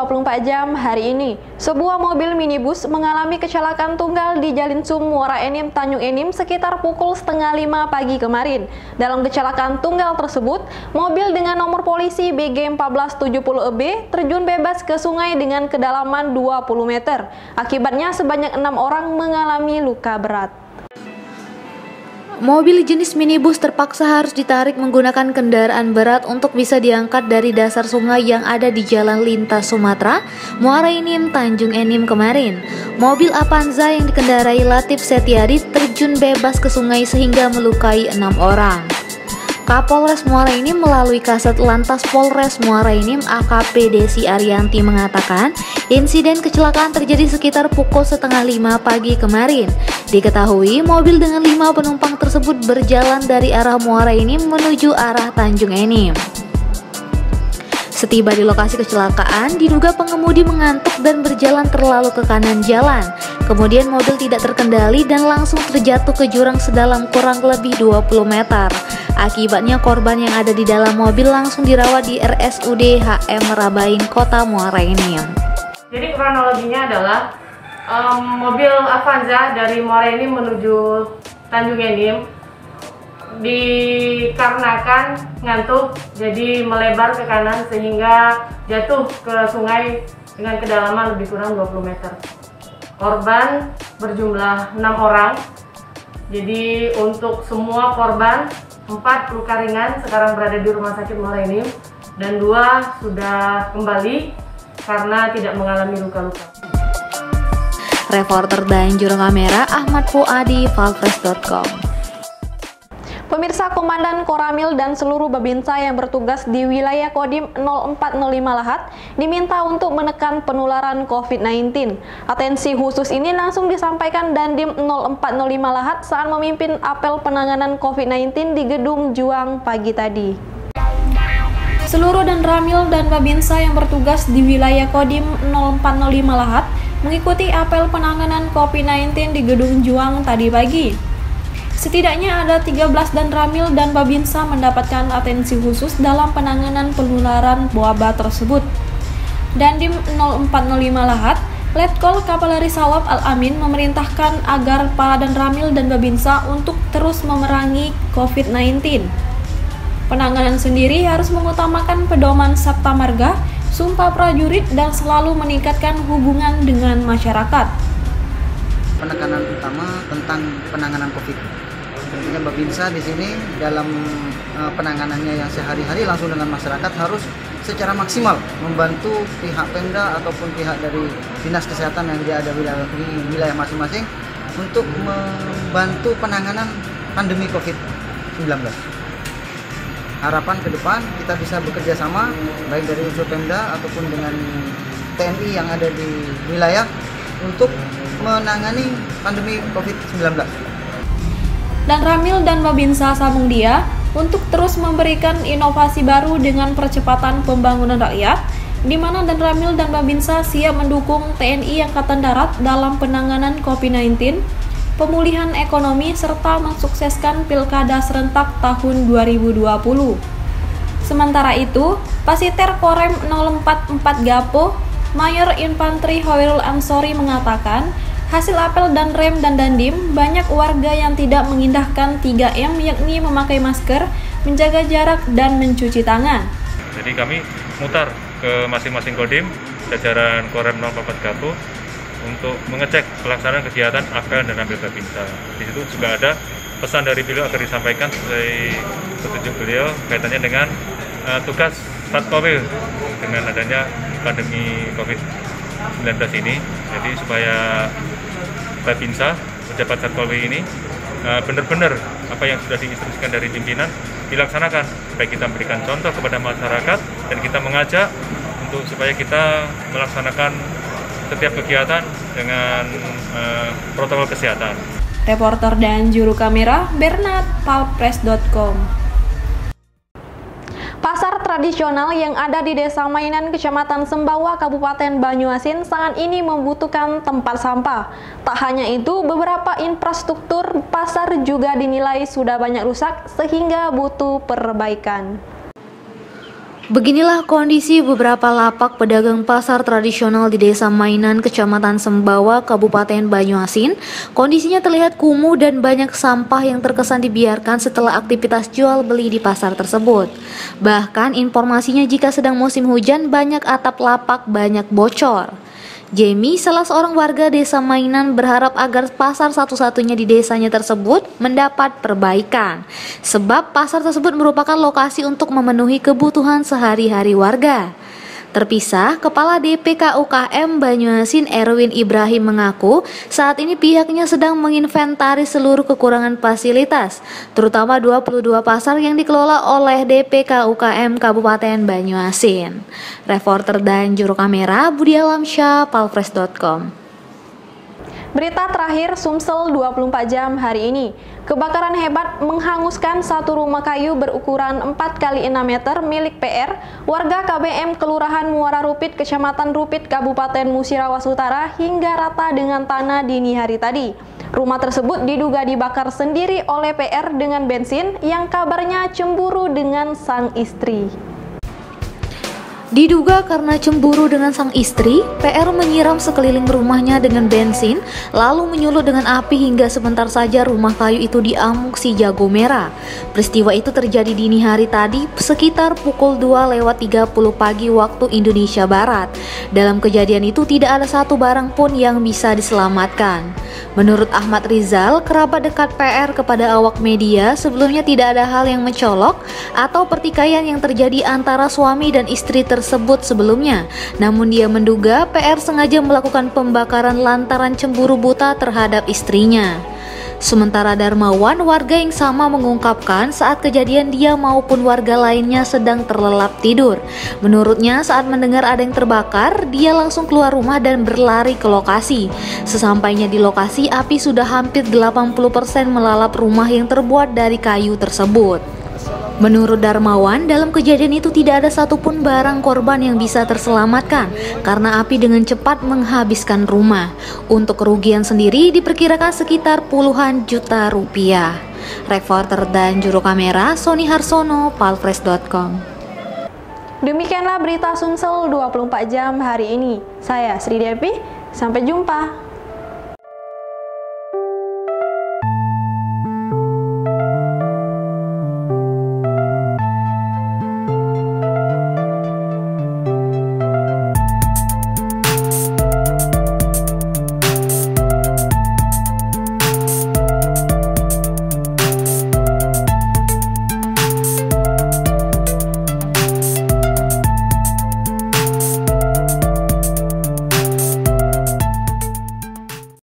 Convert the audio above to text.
24 jam hari ini, sebuah mobil minibus mengalami kecelakaan tunggal di Jalan Sum, Muara Enim, Tanjung Enim sekitar pukul 4:30 pagi kemarin. Dalam kecelakaan tunggal tersebut, mobil dengan nomor polisi BG 1470EB terjun bebas ke sungai dengan kedalaman 20 meter. Akibatnya sebanyak 6 orang mengalami luka berat. Mobil jenis minibus terpaksa harus ditarik menggunakan kendaraan berat untuk bisa diangkat dari dasar sungai yang ada di Jalan Lintas Sumatera, Muara Enim, Tanjung Enim kemarin. Mobil Avanza yang dikendarai Latif Setiadi terjun bebas ke sungai sehingga melukai 6 orang. Kapolres Muara Enim melalui Kasat Lantas Polres Muara Enim AKP Desi Arianti mengatakan, insiden kecelakaan terjadi sekitar pukul 4:30 pagi kemarin. Diketahui mobil dengan 5 penumpang tersebut berjalan dari arah Muara Enim menuju arah Tanjung Enim. Setiba di lokasi kecelakaan, diduga pengemudi mengantuk dan berjalan terlalu ke kanan jalan. Kemudian mobil tidak terkendali dan langsung terjatuh ke jurang sedalam kurang lebih 20 meter. Akibatnya korban yang ada di dalam mobil langsung dirawat di RSUD HM Rabain, Kota Muara Enim. Jadi kronologinya adalah mobil Avanza dari Muara Enim menuju Tanjung Enim dikarenakan ngantuk jadi melebar ke kanan sehingga jatuh ke sungai dengan kedalaman lebih kurang 20 meter. Korban berjumlah 6 orang. Jadi untuk semua korban 4 luka ringan sekarang berada di Rumah Sakit Muara Enim dan 2 sudah kembali karena tidak mengalami luka-luka. Reporter dan juru kamera Ahmad Fuadi, Valpres.com. Pemirsa, Komandan Koramil dan seluruh Babinsa yang bertugas di wilayah Kodim 0405 Lahat diminta untuk menekan penularan COVID-19. Atensi khusus ini langsung disampaikan Dandim 0405 Lahat saat memimpin apel penanganan COVID-19 di Gedung Juang pagi tadi. Seluruh dan Ramil dan Babinsa yang bertugas di wilayah Kodim 0405 Lahat mengikuti apel penanganan COVID-19 di Gedung Juang tadi pagi. Setidaknya ada 13 dan Ramil dan Babinsa mendapatkan atensi khusus dalam penanganan penularan wabah tersebut. Dandim 0405 Lahat, Letkol Kavaleri Sawab Al-Amin memerintahkan agar para dan Ramil dan Babinsa untuk terus memerangi COVID-19. Penanganan sendiri harus mengutamakan pedoman Sabta Marga, Sumpah Prajurit, dan selalu meningkatkan hubungan dengan masyarakat. Penekanan utama tentang penanganan COVID. Tentunya Babinsa di sini dalam penanganannya yang sehari-hari langsung dengan masyarakat harus secara maksimal membantu pihak Pemda ataupun pihak dari Dinas Kesehatan yang ada di wilayah masing-masing untuk membantu penanganan pandemi COVID-19. Harapan ke depan kita bisa bekerja sama baik dari unsur Pemda ataupun dengan TNI yang ada di wilayah untuk menangani pandemi COVID-19. Dan Ramil dan Babinsa sambung dia untuk terus memberikan inovasi baru dengan percepatan pembangunan rakyat, di mana dan Ramil dan Babinsa siap mendukung TNI Angkatan Darat dalam penanganan COVID-19, pemulihan ekonomi, serta mensukseskan Pilkada serentak tahun 2020. Sementara itu, Pasiter Korem 044 Gapo, Mayor Infanteri Hoirul Ansori mengatakan, hasil apel dan Rem dan Dandim, banyak warga yang tidak mengindahkan 3M, yakni memakai masker, menjaga jarak, dan mencuci tangan. Jadi kami mutar ke masing-masing Kodim, jajaran Korem 044 Gapo, untuk mengecek pelaksanaan kegiatan apel dan ambil Babinsa. Di situ juga ada pesan dari beliau agar disampaikan sesuai petunjuk beliau kaitannya dengan tugas Satpol dengan adanya pandemi COVID-19 ini. Jadi supaya Babinsa, pejabat Satpol ini benar-benar apa yang sudah diinstruksikan dari pimpinan dilaksanakan. Baik kita memberikan contoh kepada masyarakat dan kita mengajak untuk supaya kita melaksanakan setiap kegiatan dengan protokol kesehatan. Reporter dan juru kamera Bernard, Valpres.com. Pasar tradisional yang ada di Desa Mainan, Kecamatan Sembawa, Kabupaten Banyuasin saat ini membutuhkan tempat sampah. Tak hanya itu, beberapa infrastruktur pasar juga dinilai sudah banyak rusak sehingga butuh perbaikan. Beginilah kondisi beberapa lapak pedagang pasar tradisional di Desa Mainan, Kecamatan Sembawa, Kabupaten Banyuasin. Kondisinya terlihat kumuh dan banyak sampah yang terkesan dibiarkan setelah aktivitas jual beli di pasar tersebut. Bahkan informasinya jika sedang musim hujan banyak atap lapak banyak bocor. Jamie, salah seorang warga Desa Mainan, berharap agar pasar satu-satunya di desanya tersebut mendapat perbaikan, sebab pasar tersebut merupakan lokasi untuk memenuhi kebutuhan sehari-hari warga. Terpisah, Kepala DPKUKM Banyuasin Erwin Ibrahim mengaku saat ini pihaknya sedang menginventaris seluruh kekurangan fasilitas, terutama 22 pasar yang dikelola oleh DPKUKM Kabupaten Banyuasin. Reporter dan juru kamera Budi Alamsyah, palfresh.com. Berita terakhir Sumsel 24 jam hari ini. Kebakaran hebat menghanguskan satu rumah kayu berukuran 4x6 meter milik PR, warga KBM Kelurahan Muara Rupit, Kecamatan Rupit, Kabupaten Musirawas Utara hingga rata dengan tanah dini hari tadi. Rumah tersebut diduga dibakar sendiri oleh PR dengan bensin yang kabarnya cemburu dengan sang istri. Diduga karena cemburu dengan sang istri, PR menyiram sekeliling rumahnya dengan bensin, lalu menyulut dengan api hingga sebentar saja rumah kayu itu diamuk si jago merah. Peristiwa itu terjadi dini hari tadi sekitar pukul 2:30 pagi waktu Indonesia Barat. Dalam kejadian itu tidak ada satu barang pun yang bisa diselamatkan. Menurut Ahmad Rizal, kerabat dekat PR kepada awak media, sebelumnya tidak ada hal yang mencolok atau pertikaian yang terjadi antara suami dan istri tersebut sebelumnya. Namun dia menduga PR sengaja melakukan pembakaran lantaran cemburu buta terhadap istrinya. Sementara Darmawan, warga yang sama, mengungkapkan saat kejadian dia maupun warga lainnya sedang terlelap tidur. Menurutnya saat mendengar ada yang terbakar, dia langsung keluar rumah dan berlari ke lokasi. Sesampainya di lokasi, api sudah hampir 80% melalap rumah yang terbuat dari kayu tersebut. Menurut Darmawan, dalam kejadian itu tidak ada satupun barang korban yang bisa terselamatkan karena api dengan cepat menghabiskan rumah. Untuk kerugian sendiri diperkirakan sekitar puluhan juta rupiah. Reporter dan juru kamera Sony Harsono, palfresh.com. Demikianlah berita Sumsel 24 jam hari ini. Saya Sri Devi, sampai jumpa.